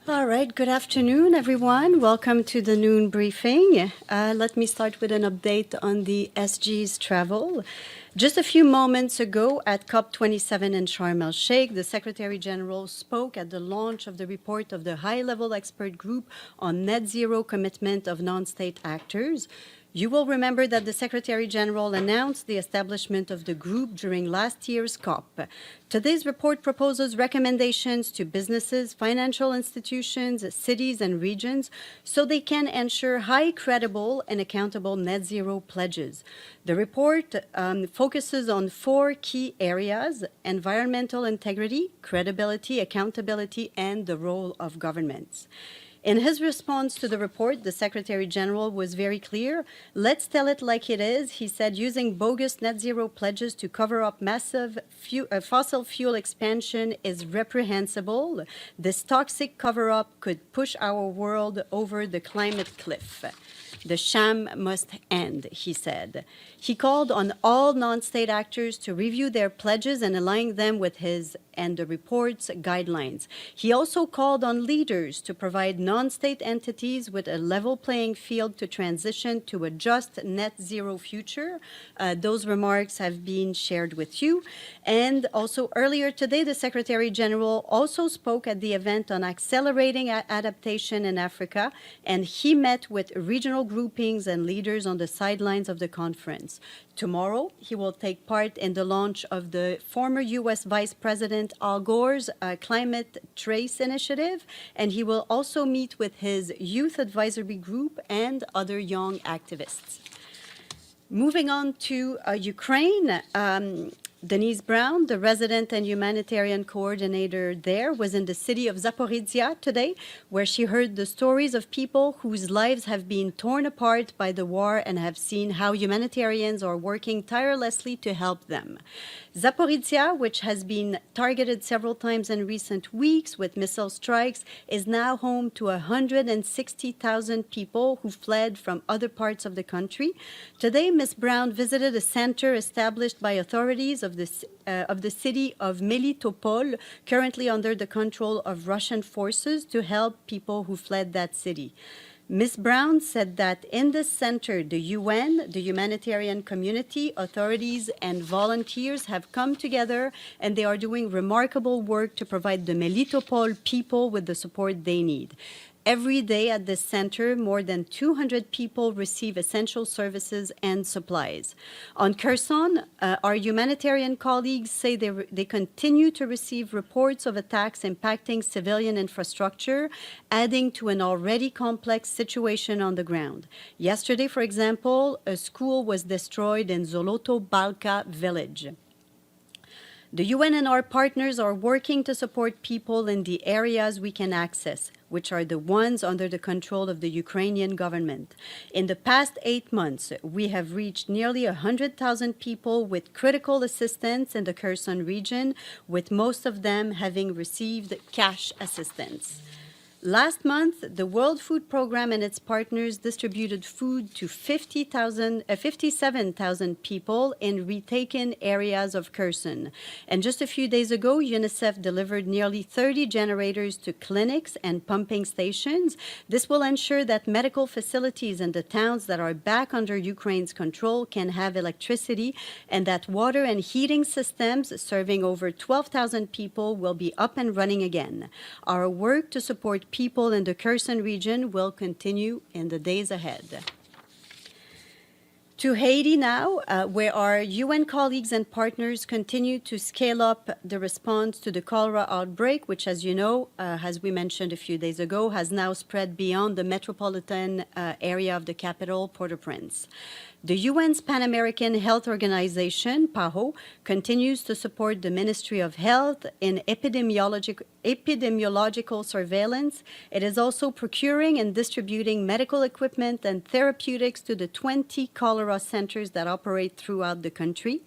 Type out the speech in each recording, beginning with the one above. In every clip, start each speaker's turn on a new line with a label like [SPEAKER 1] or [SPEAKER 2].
[SPEAKER 1] All right, good afternoon, everyone. Welcome to the noon briefing. Let me start with an update on the SG's travel. Just a few moments ago at COP27 in Sharm el-Sheikh, the Secretary General spoke at the launch of the report of the high-level expert group on net zero commitment of non-state actors. You will remember that the Secretary General announced the establishment of the group during last year's COP. Today's report proposes recommendations to businesses, financial institutions, cities, and regions so they can ensure high, credible, and accountable net zero pledges. The report focuses on 4 key areas: environmental integrity, credibility, accountability, and the role of governments. In his response to the report, the Secretary General was very clear. Let's tell it like it is, he said, using bogus net zero pledges to cover up massive fossil fuel expansion is reprehensible. This toxic cover-up could push our world over the climate cliff. The sham must end, he said. He called on all non-state actors to review their pledges and align them with his and the report's guidelines. He also called on leaders to provide non-state entities with a level playing field to transition to a just net zero future. Those remarks have been shared with you. And also earlier today, the Secretary General also spoke at the event on accelerating adaptation in Africa, and he met with regional groupings and leaders on the sidelines of the conference. Tomorrow, he will take part in the launch of the former U.S. Vice President Al Gore's Climate Trace Initiative, and he will also meet with his youth advisory group and other young activists. Moving on to Ukraine, Denise Brown, the resident and humanitarian coordinator there, was in the city of Zaporizhia today, where she heard the stories of people whose lives have been torn apart by the war and have seen how humanitarians are working tirelessly to help them. Zaporizhia, which has been targeted several times in recent weeks with missile strikes, is now home to 160,000 people who fled from other parts of the country. Today, Ms. Brown visited a center established by authorities of the city of Melitopol, currently under the control of Russian forces, to help people who fled that city. Ms. Brown said that in this center, the UN, the humanitarian community, authorities, and volunteers have come together, and they are doing remarkable work to provide the Melitopol people with the support they need. Every day at this center, more than 200 people receive essential services and supplies. On Kherson, our humanitarian colleagues say they continue to receive reports of attacks impacting civilian infrastructure, adding to an already complex situation on the ground. Yesterday, for example, a school was destroyed in Zoloto Balka village. The UN and our partners are working to support people in the areas we can access, which are the ones under the control of the Ukrainian government. In the past 8 months, we have reached nearly 100,000 people with critical assistance in the Kherson region, with most of them having received cash assistance. Last month, the World Food Programme and its partners distributed food to 57,000 people in retaken areas of Kherson. And just a few days ago, UNICEF delivered nearly 30 generators to clinics and pumping stations. This will ensure that medical facilities in the towns that are back under Ukraine's control can have electricity, and that water and heating systems serving over 12,000 people will be up and running again. Our work to support people in the Kherson region will continue in the days ahead. To Haiti now, where our UN colleagues and partners continue to scale up the response to the cholera outbreak, which, as you know, as we mentioned a few days ago, has now spread beyond the metropolitan area of the capital, Port-au-Prince. The UN's Pan-American Health Organization, PAHO, continues to support the Ministry of Health in epidemiological surveillance. It is also procuring and distributing medical equipment and therapeutics to the 20 cholera centers that operate throughout the country.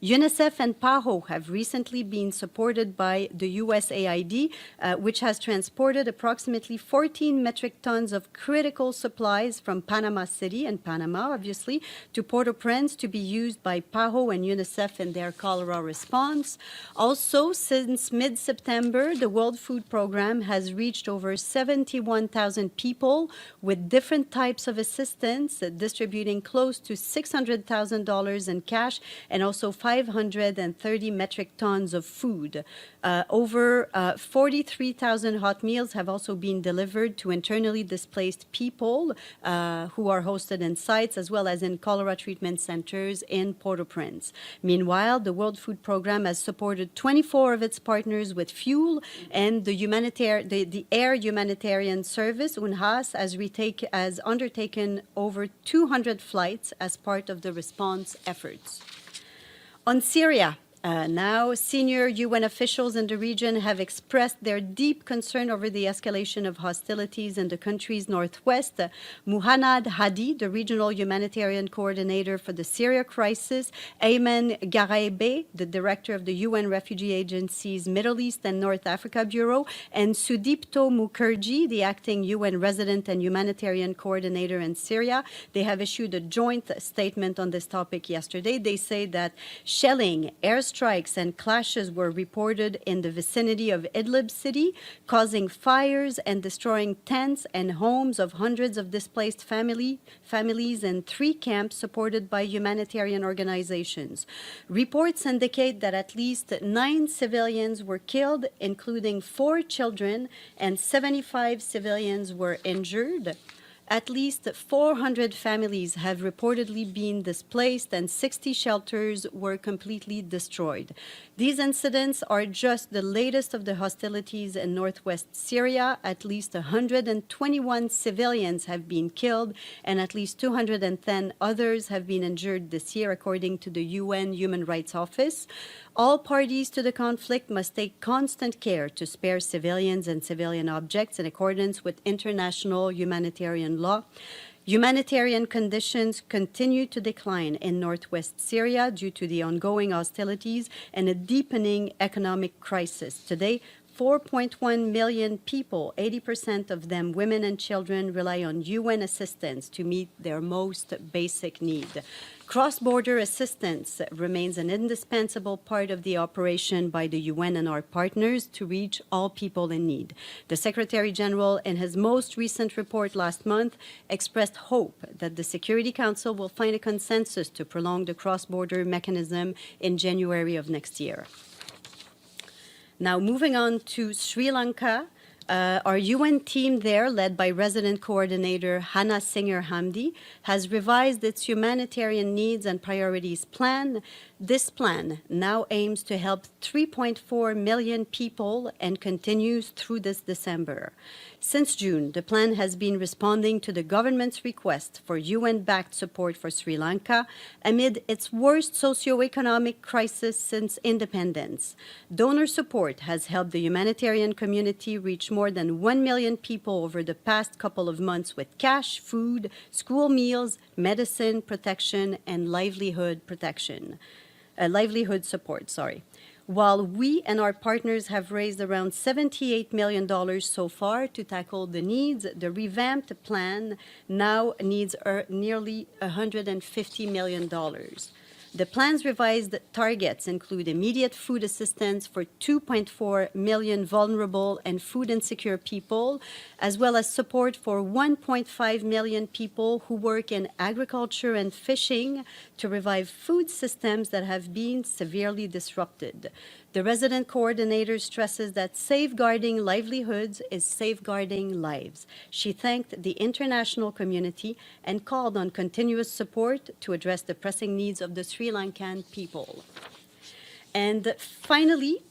[SPEAKER 1] UNICEF and PAHO have recently been supported by the USAID, which has transported approximately 14 metric tons of critical supplies from Panama City and Panama, obviously, to Port-au-Prince to be used by PAHO and UNICEF in their cholera response. Also, since mid-September, the World Food Program has reached over 71,000 people with different types of assistance, distributing close to $600,000 in cash and also 530 metric tons of food. Over 43,000 hot meals have also been delivered to internally displaced people who are hosted in sites as well as in cholera treatment centers in Port-au-Prince. Meanwhile, the World Food Program has supported 24 of its partners with fuel, and the Air Humanitarian Service, UNHAS, has undertaken over 200 flights as part of the response efforts. On Syria, now, senior UN officials in the region have expressed their deep concern over the escalation of hostilities in the country's northwest. Muhannad Hadi, the regional humanitarian coordinator for the Syria crisis, Ayman Garaebe, the director of the UN Refugee Agency's Middle East and North Africa Bureau, and Sudipto Mukherjee, the acting UN resident and humanitarian coordinator in Syria. They have issued a joint statement on this topic yesterday. They say that shelling, airstrikes, and clashes were reported in the vicinity of Idlib city, causing fires and destroying tents and homes of hundreds of displaced families in 3 camps supported by humanitarian organizations. Reports indicate that at least 9 civilians were killed, including 4 children, and 75 civilians were injured. At least 400 families have reportedly been displaced and 60 shelters were completely destroyed. These incidents are just the latest of the hostilities in northwest Syria. At least 121 civilians have been killed and at least 210 others have been injured this year, according to the UN Human Rights Office. All parties to the conflict must take constant care to spare civilians and civilian objects in accordance with international humanitarian law. Humanitarian conditions continue to decline in northwest Syria due to the ongoing hostilities and a deepening economic crisis. Today, 4.1 million people, 80% of them women and children, rely on UN assistance to meet their most basic need. Cross-border assistance remains an indispensable part of the operation by the UN and our partners to reach all people in need. The Secretary General, in his most recent report last month, expressed hope that the Security Council will find a consensus to prolong the cross-border mechanism in January of next year. Now, moving on to Sri Lanka, our UN team there, led by resident coordinator Hannah Singer-Hamdi, has revised its humanitarian needs and priorities plan. This plan now aims to help 3.4 million people and continues through this December. Since June, the plan has been responding to the government's request for UN-backed support for Sri Lanka amid its worst socioeconomic crisis since independence. Donor support has helped the humanitarian community reach more than 1 million people over the past couple of months with cash, food, school meals, medicine, protection, and livelihood support. While we and our partners have raised around $78 million so far to tackle the needs, the revamped plan now needs nearly $150 million. The plan's revised targets include immediate food assistance for 2.4 million vulnerable and food insecure people, as well as support for 1.5 million people who work in agriculture and fishing to revive food systems that have been severely disrupted. The resident coordinator stresses that safeguarding livelihoods is safeguarding lives. She thanked the international community and called on continuous support to address the pressing needs of the Sri Lankan people. And finally,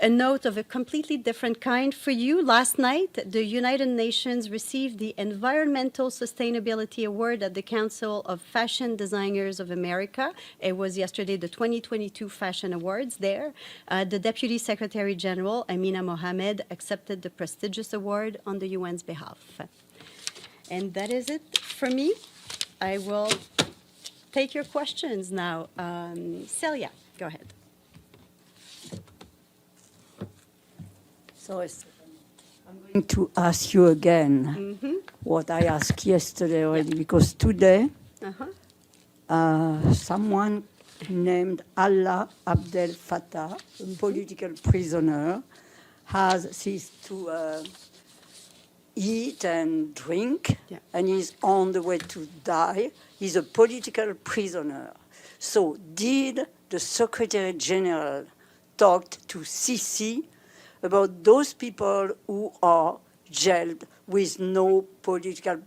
[SPEAKER 1] a note of a completely different kind for you. Last night, the United Nations received the Environmental Sustainability Award at the Council of Fashion Designers of America. It was yesterday the 2022 Fashion Awards there. The Deputy Secretary General, Amina Mohamed, accepted the prestigious award on the UN's behalf. And that is it for me. I will take your questions now. Celia, go ahead.
[SPEAKER 2] So I'm going to ask you again what I asked yesterday already, because today Someone named Allah Abdel Fattah, a political prisoner, has ceased to eat and drink,
[SPEAKER 1] Yeah.
[SPEAKER 2] and he's on the way to die. He's a political prisoner. So did the Secretary General talk to Sisi about those people who are jailed with no political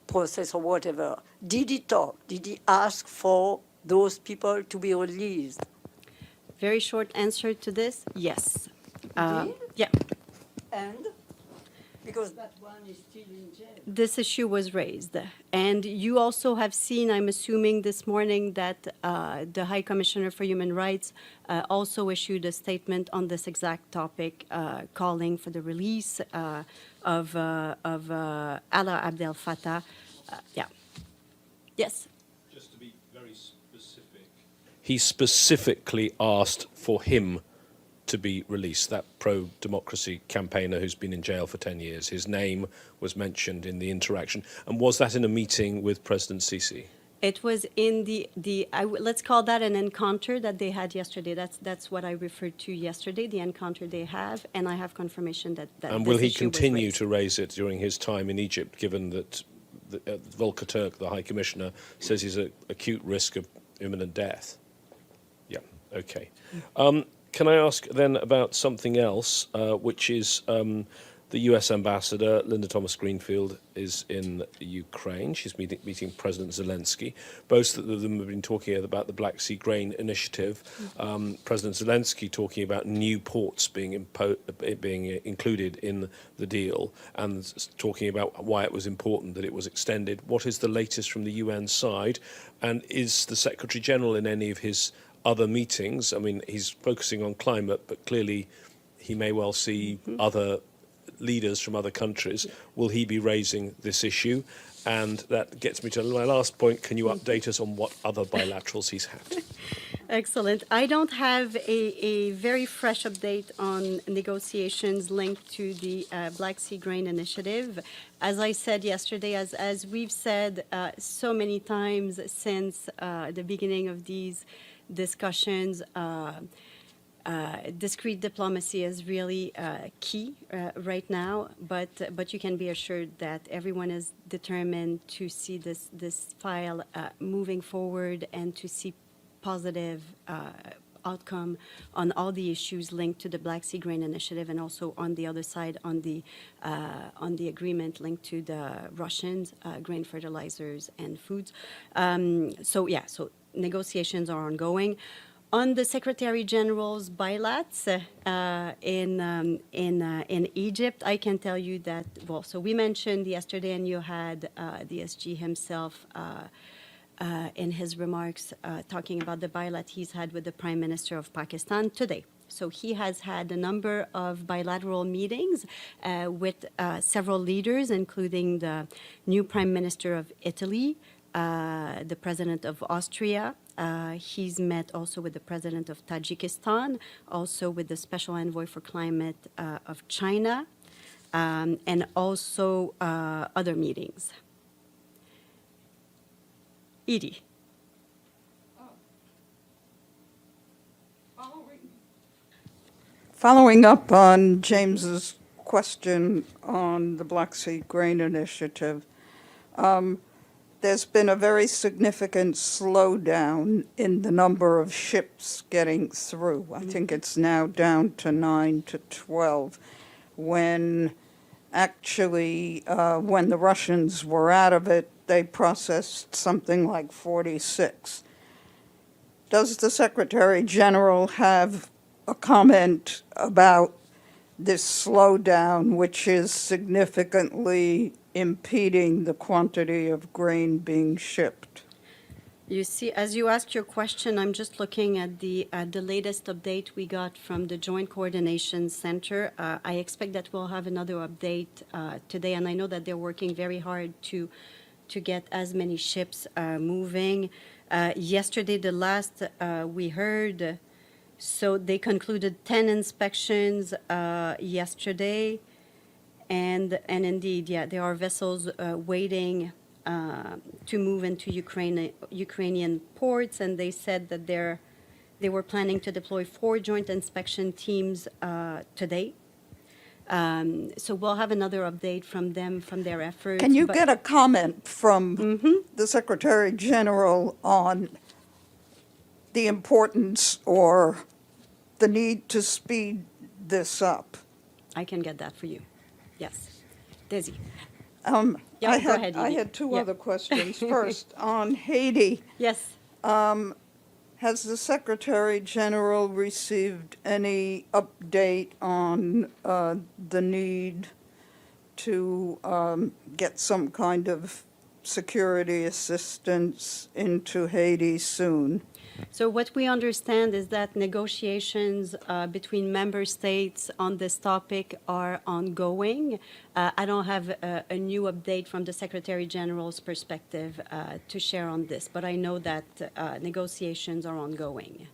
[SPEAKER 2] process or whatever? Did he talk? Did he ask for those people to be released?
[SPEAKER 1] Very short answer to this, yes.
[SPEAKER 2] Did?
[SPEAKER 1] Yeah,
[SPEAKER 2] And? Because that one is still in jail.
[SPEAKER 1] this issue was raised. And you also have seen, I'm assuming this morning, that the High Commissioner for Human Rights also issued a statement on this exact topic, calling for the release of Allah Abdel Fattah. Yeah. Yes.
[SPEAKER 3] Just to be very specific, he specifically asked for him to be released, that pro-democracy campaigner who's been in jail for 10 years. His name was mentioned in the interaction. And was that in a meeting with President Sisi?
[SPEAKER 1] It was in let's call that an encounter that they had yesterday. That's what I referred to yesterday, the encounter they have, and I have confirmation that
[SPEAKER 3] And will he continue to raise it during his time in Egypt, given that Volker Turk, the High Commissioner, says he's at acute risk of imminent death? Yeah, okay. Can I ask then about something else, which is the US Ambassador, Linda Thomas-Greenfield, is in Ukraine. She's meeting President Zelensky. Both of them have been talking about the Black Sea Grain Initiative. President Zelensky talking about new ports being included in the deal, and talking about why it was important that it was extended. What is the latest from the UN side? And is the Secretary General in any of his other meetings? I mean, he's focusing on climate, but clearly he may well see other leaders from other countries. Will he be raising this issue? And that gets me to my last point. Can you update us on what other bilaterals he's had?
[SPEAKER 1] Excellent. I don't have a very fresh update on negotiations linked to the Black Sea Grain Initiative. As I said yesterday, as we've said so many times since the beginning of these discussions, discreet diplomacy is really key right now, but you can be assured that everyone is determined to see this file moving forward and to see positive outcome on all the issues linked to the Black Sea Grain Initiative, and also on the other side on the agreement linked to the Russians, grain fertilizers and foods. So negotiations are ongoing. On the Secretary General's bilats in Egypt, I can tell you that, well, so we mentioned yesterday, and you had the SG himself in his remarks talking about the bilat he's had with the Prime Minister of Pakistan today. So he has had a number of bilateral meetings with several leaders, including the new Prime Minister of Italy, the President of Austria. He's met also with the President of Tajikistan, also with the Special Envoy for Climate of China, and also other meetings. Edie.
[SPEAKER 4] Following up on James's question on the Black Sea Grain Initiative, there's been a very significant slowdown in the number of ships getting through. I think it's now down to 9 to 12, when actually, when the Russians were out of it, they processed something like 46. Does the Secretary General have a comment about this slowdown, which is significantly impeding the quantity of grain being shipped?
[SPEAKER 1] You see, as you ask your question, I'm just looking at the latest update we got from the Joint Coordination Center. I expect that we'll have another update today, and I know that they're working very hard to get as many ships moving. Yesterday, the last we heard, so they concluded 10 inspections yesterday, and indeed, yeah, there are vessels waiting to move into Ukrainian ports, and they said that they were planning to deploy 4 joint inspection teams today. So we'll have another update from them, from their efforts.
[SPEAKER 4] Can you
[SPEAKER 1] but-
[SPEAKER 4] get a comment from the Secretary General on the importance or the need to speed this up?
[SPEAKER 1] I can get that for you. Yes. Daisy. Yeah,
[SPEAKER 4] I
[SPEAKER 1] go
[SPEAKER 4] had,
[SPEAKER 1] ahead,
[SPEAKER 4] I
[SPEAKER 1] Edie.
[SPEAKER 4] had 2
[SPEAKER 1] Yeah.
[SPEAKER 4] other questions. First, on Haiti,
[SPEAKER 1] Yes.
[SPEAKER 4] has the Secretary General received any update on the need to get some kind of security assistance into Haiti soon?
[SPEAKER 1] So what we understand is that negotiations between member states on this topic are ongoing. I don't have a new update from the Secretary General's perspective to share on this, but I know that negotiations are ongoing.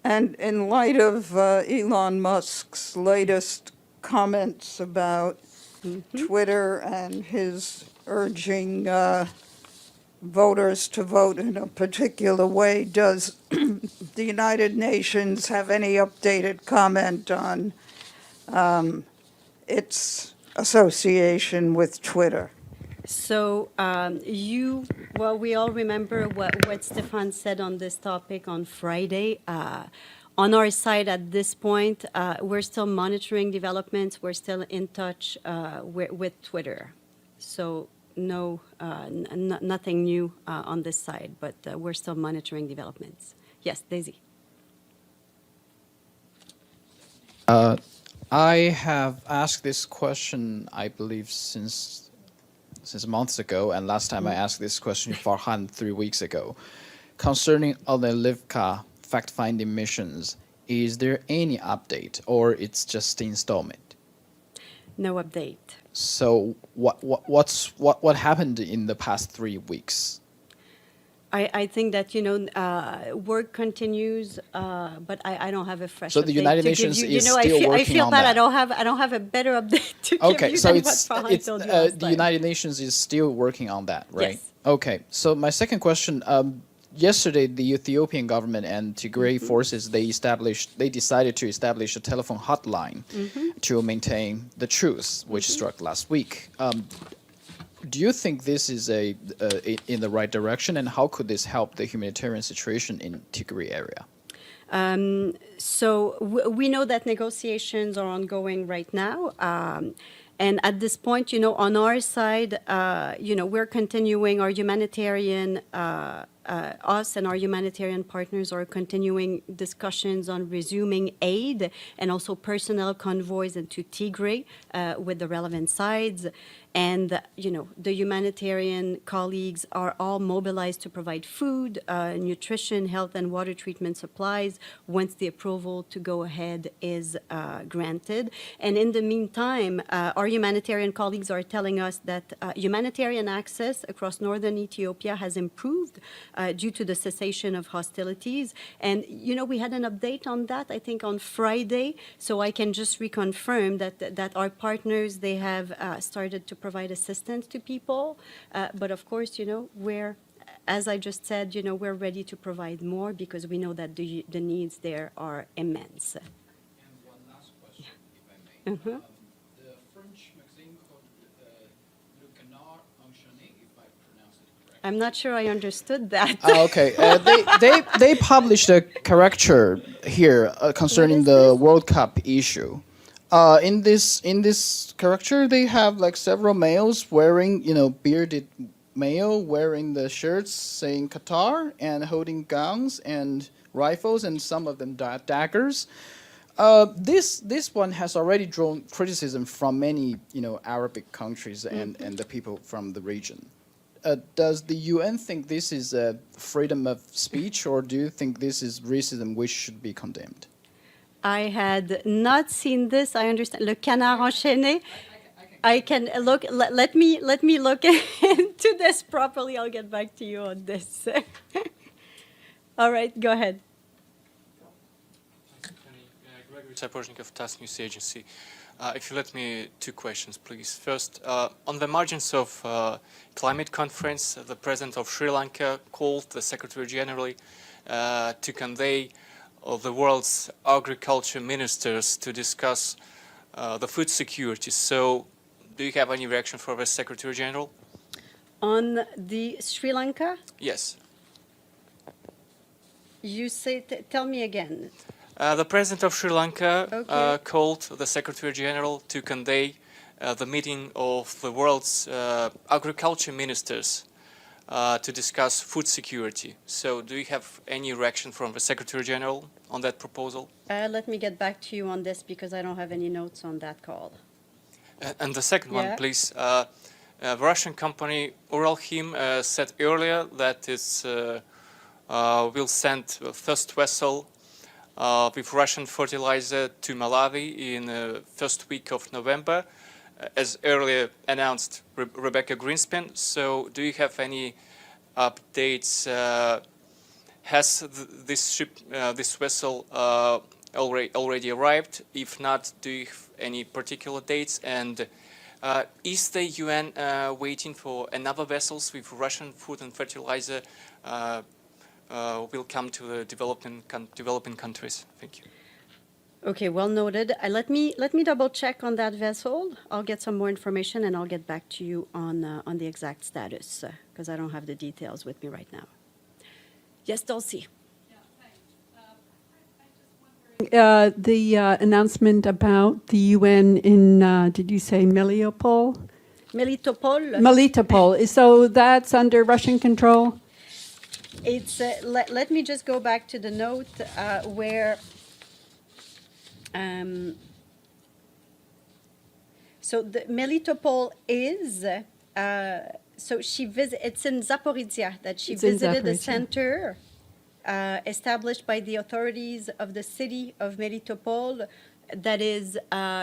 [SPEAKER 4] And in light of Elon Musk's latest comments about Twitter and his urging voters to vote in a particular way, does the United Nations have any updated comment on its association with Twitter?
[SPEAKER 1] So well, we all remember what Stefan said on this topic on Friday. On our side at this point, we're still monitoring developments. We're still in touch with Twitter. So no, nothing new on this side, but we're still monitoring developments. Yes, Daisy.
[SPEAKER 5] I have asked this question, I believe, since months ago, and last time I asked this question Farhan 3 weeks ago. Concerning Olivka fact-finding missions, is there any update, or it's just installment?
[SPEAKER 1] No update.
[SPEAKER 5] So what happened in the past 3 weeks?
[SPEAKER 1] I think that, work continues, but I don't have a fresh
[SPEAKER 5] So
[SPEAKER 1] update
[SPEAKER 5] the United
[SPEAKER 1] to give
[SPEAKER 5] Nations
[SPEAKER 1] you.
[SPEAKER 5] is
[SPEAKER 1] I
[SPEAKER 5] still
[SPEAKER 1] feel, I
[SPEAKER 5] working
[SPEAKER 1] feel
[SPEAKER 5] on
[SPEAKER 1] bad.
[SPEAKER 5] that.
[SPEAKER 1] I don't have a better update to give
[SPEAKER 5] Okay,
[SPEAKER 1] you
[SPEAKER 5] so
[SPEAKER 1] than
[SPEAKER 5] it's
[SPEAKER 1] what Farhan told you last
[SPEAKER 5] the
[SPEAKER 1] time.
[SPEAKER 5] United Nations is still working on that, right?
[SPEAKER 1] Yes.
[SPEAKER 5] Okay, so my second question, yesterday the Ethiopian government and Tigray forces, they decided to establish a telephone hotline to maintain the truce, which struck last week. Do you think this is in the right direction, and how could this help the humanitarian situation in Tigray area?
[SPEAKER 1] So we know that negotiations are ongoing right now. And at this point, on our side, we're continuing our humanitarian, us and our humanitarian partners are continuing discussions on resuming aid and also personnel convoys into Tigray with the relevant sides. And, the humanitarian colleagues are all mobilized to provide food, nutrition, health, and water treatment supplies once the approval to go ahead is granted. And in the meantime, our humanitarian colleagues are telling us that humanitarian access across northern Ethiopia has improved due to the cessation of hostilities. And, we had an update on that, I think, on Friday. So I can just reconfirm that our partners, they have started to provide assistance to people. But of course, we're, as I just said, we're ready to provide more because we know that the needs there are immense.
[SPEAKER 5] And one last question, if I may. The French magazine called Le Canard Enchaîné, if I pronounce it correctly.
[SPEAKER 1] I'm not sure I understood that.
[SPEAKER 5] Okay. They published a caricature here concerning
[SPEAKER 1] What is
[SPEAKER 5] the
[SPEAKER 1] this?
[SPEAKER 5] World Cup issue. In this caricature, they have like several males wearing, bearded male wearing the shirts saying Qatar and holding guns and rifles and some of them daggers. This one has already drawn criticism from many, Arabic countries and the people from the region. Does the UN think this is a freedom of speech, or do you think this is racism which should be condemned?
[SPEAKER 1] I had not seen this. I understand. Le Canard Enchaîné. I can look. Let me look into this properly. I'll get back to you on this. All right, go ahead.
[SPEAKER 6] Gregory Sapornikov, Task News Agency. If you let me, two questions, please. First, on the margins of climate conference, the president of Sri Lanka called the Secretary General to convey the world's agriculture ministers to discuss the food security. So, do you have any reaction from the Secretary General?
[SPEAKER 1] On the Sri Lanka,
[SPEAKER 6] Yes.
[SPEAKER 1] you say, tell me again.
[SPEAKER 6] The president of Sri Lanka
[SPEAKER 1] Okay.
[SPEAKER 6] called the Secretary General to convey the meeting of the world's agriculture ministers to discuss food security. So, do you have any reaction from the Secretary General on that proposal?
[SPEAKER 1] Let me get back to you on this because I don't have any notes on that call.
[SPEAKER 6] And the second
[SPEAKER 1] Yeah.
[SPEAKER 6] one, please. The Russian company Uralkhem said earlier that it will send a first vessel with Russian fertilizer to Malawi in the first week of November, as earlier announced Rebecca Greenspan. So, do you have any updates? Has this vessel already arrived? If not, do you have any particular dates? And is the UN waiting for another vessels with Russian food and fertilizer will come to the developing countries? Thank you.
[SPEAKER 1] Okay, well noted. Let me double check on that vessel. I'll get some more information and I'll get back to you on the exact status because I don't have the details with me right now. Yes, Dulcie.
[SPEAKER 7] The announcement about the UN in, did you say Melitopol?
[SPEAKER 1] Melitopol.
[SPEAKER 7] Melitopol. So that's under Russian control?
[SPEAKER 1] It's let me just go back to the note where. So the Melitopol is so she it's in Zaporizhia that she
[SPEAKER 7] It's in
[SPEAKER 1] visited the
[SPEAKER 7] Zaporizhia.
[SPEAKER 1] center established by the authorities of the city of Melitopol that is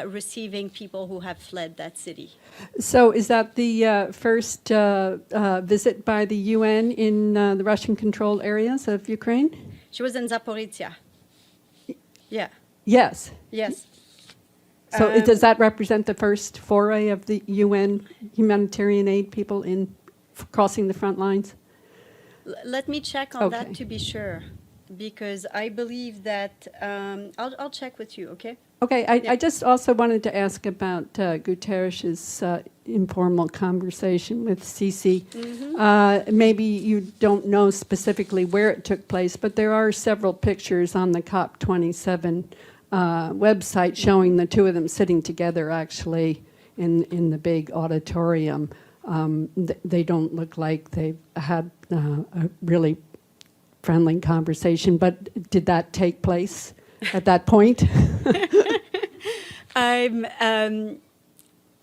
[SPEAKER 1] receiving people who have fled that city.
[SPEAKER 7] So is that the first visit by the UN in the Russian-controlled areas of Ukraine?
[SPEAKER 1] She was in Zaporizhia. Yeah.
[SPEAKER 7] Yes.
[SPEAKER 1] Yes.
[SPEAKER 7] So does that represent the first foray of the UN humanitarian aid people in crossing the front lines?
[SPEAKER 1] Let me check on that
[SPEAKER 7] Okay.
[SPEAKER 1] to be sure, because I believe that I'll check with you. Okay.
[SPEAKER 7] Okay,
[SPEAKER 1] Yeah.
[SPEAKER 7] I just also wanted to ask about Guterres's informal conversation with Sisi. Maybe you don't know specifically where it took place, but there are several pictures on the COP27 website showing the two of them sitting together actually in the big auditorium. They don't look like they've had a really friendly conversation, but did that take place at that point?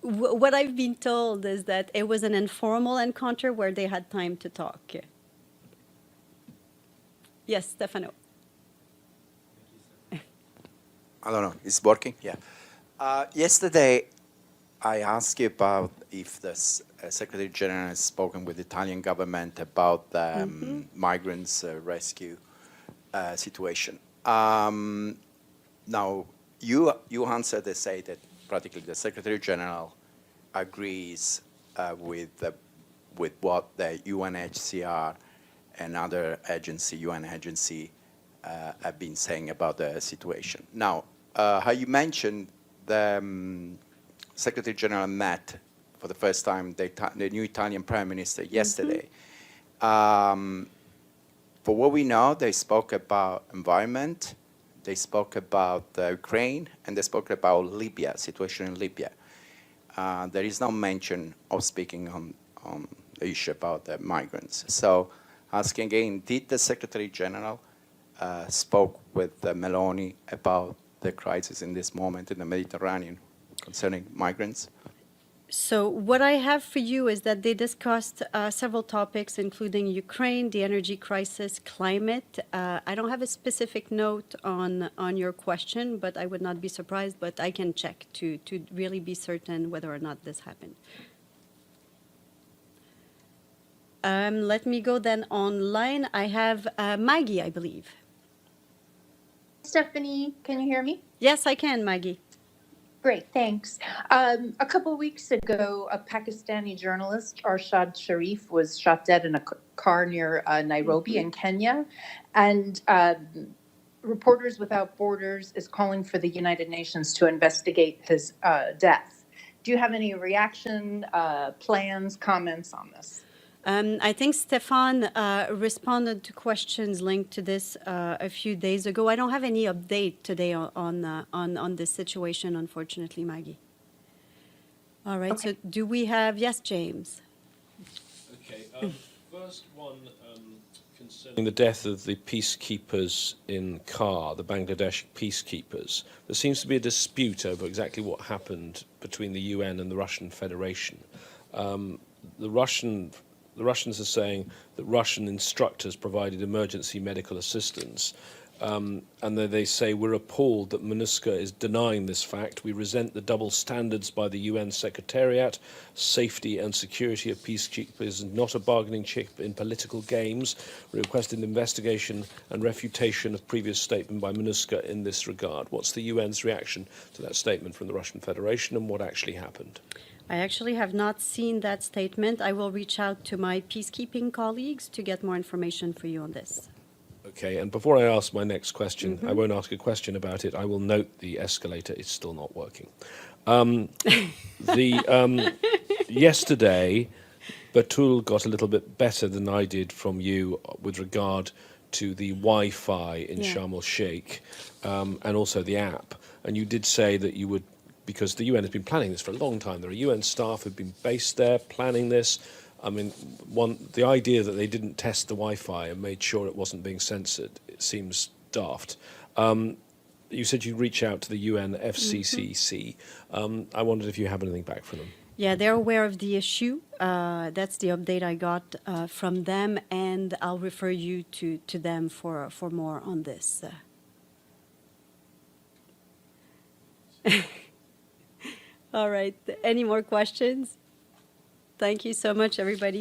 [SPEAKER 1] What I've been told is that it was an informal encounter where they had time to talk. Yes, Stefano.
[SPEAKER 8] I don't know. It's working? Yeah. Yesterday, I asked you about if the Secretary General has spoken with the Italian government about the migrants' rescue situation. Now, you answered to say that practically the Secretary General agrees with what the UNHCR and other UN agency have been saying about the situation. Now, how you mentioned the Secretary General met for the first time the new Italian Prime Minister yesterday. For what we know, they spoke about environment, they spoke about Ukraine, and they spoke about Libya, situation in Libya. There is no mention of speaking on the issue about the migrants. So, asking again, did the Secretary General spoke with Meloni about the crisis in this moment in the Mediterranean concerning migrants?
[SPEAKER 1] So what I have for you is that they discussed several topics, including Ukraine, the energy crisis, climate. I don't have a specific note on your question, but I would not be surprised. But I can check to really be certain whether or not this happened. Let me go then online. I have Maggie, I believe.
[SPEAKER 9] Stephanie, can you hear me?
[SPEAKER 1] Yes, I can, Maggie.
[SPEAKER 9] Great, thanks. A couple of weeks ago, a Pakistani journalist, Arshad Sharif, was shot dead in a car near Nairobi in Kenya. And Reporters Without Borders is calling for the United Nations to investigate his death. Do you have any reaction, plans, comments on this?
[SPEAKER 1] I think Stefan responded to questions linked to this a few days ago. I don't have any update today on this situation, unfortunately, Maggie. All right,
[SPEAKER 9] Okay.
[SPEAKER 1] so do we have, yes, James?
[SPEAKER 3] Okay, first one concerning the death of the peacekeepers in Kar, the Bangladesh peacekeepers. There seems to be a dispute over exactly what happened between the UN and the Russian Federation. The Russians are saying that Russian instructors provided emergency medical assistance. And then they say, we're appalled that MINUSCA is denying this fact. We resent the double standards by the UN Secretariat. Safety and security of peacekeepers is not a bargaining chip in political games. We request an investigation and refutation of previous statement by MINUSCA in this regard. What's the UN's reaction to that statement from the Russian Federation, and what actually happened?
[SPEAKER 1] I actually have not seen that statement. I will reach out to my peacekeeping colleagues to get more information for you on this.
[SPEAKER 3] Okay, and before I ask my next question, I won't ask a question about it. I will note the escalator is still not working. Yesterday, Batul got a little bit better than I did from you with regard to the Wi-Fi in Sharm el-Sheikh and also the app. And you did say that you would, because the UN has been planning this for a long time. There are UN staff who've been based there planning this. I mean, the idea that they didn't test the Wi-Fi and made sure it wasn't being censored, it seems daft. You said you'd reach out to the UN FCCC. I wondered if you have anything back from them.
[SPEAKER 1] Yeah, they're aware of the issue. That's the update I got from them, and I'll refer you to them for more on this. All right. Any more questions? Thank you so much, everybody.